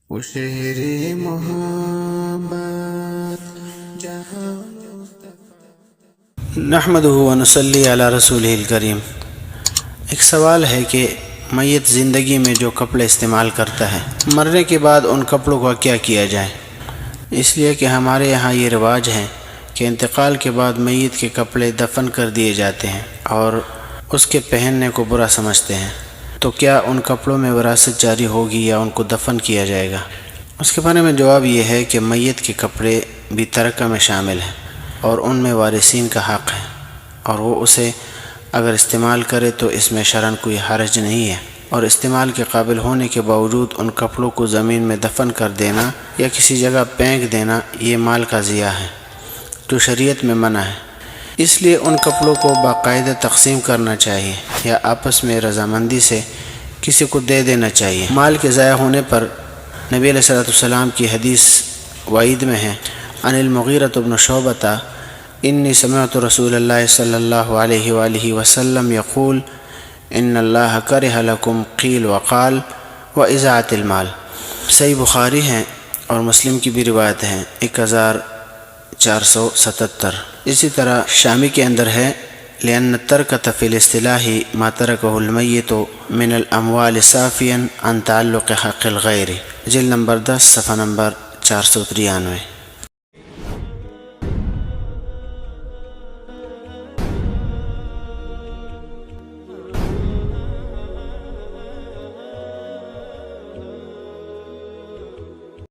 وہ شہر محبت جہاں نحمدہ ونصلی علی رسولہ الکریم۔ ایک سوال ہے کہ میت زندگی میں جو کپڑے استعمال کرتا ہے، مرنے کے بعد ان کپڑوں کا کیا کیا جائے؟ اس لیے کہ ہمارے یہاں یہ رواج ہے کہ انتقال کے بعد میت کے کپڑے دفن کر دیے جاتے ہیں اور اس کے پہننے کو برا سمجھتے ہیں، تو کیا ان کپڑوں میں وراثت جاری ہوگی یا ان کو دفن کیا جائے گا؟ اس کے بارے میں جواب یہ ہے کہ میت کے کپڑے بھی ترکہ میں شامل ہیں اور ان میں وارثین کا حق ہے، اور وہ اسے اگر استعمال کرے تو اس میں شرعاً کوئی حرج نہیں ہے، اور استعمال کے قابل ہونے کے باوجود ان کپڑوں کو زمین میں دفن کر دینا یا کسی جگہ پھینک دینا یہ مال کا ضیاع ہے جو شریعت میں منع ہے۔ اس لیے ان کپڑوں کو باقاعدہ تقسیم کرنا چاہیے یا آپس میں رضامندی سے کسی کو دے دینا چاہیے۔ مال کے ضائع ہونے پر نبی علیہ السلام کی حدیث وعید میں ہے، عن المغیرۃ بن شعبۃ انی سمعت رسول اللہ صلی اللہ علیہ وآلہ وسلم یقول ان اللہ کرہ لکم قیل وقال واضاعۃ المال۔ صحیح بخاری ہیں اور مسلم کی بھی روایت ہے 1477۔ اسی طرح شامی کے اندر ہے لأن الترکۃ فی الاصطلاح ما ترکہ المیت من الاموال صافیا عن تعلق حق الغیر، جلد نمبر 10 صفحہ نمبر 493۔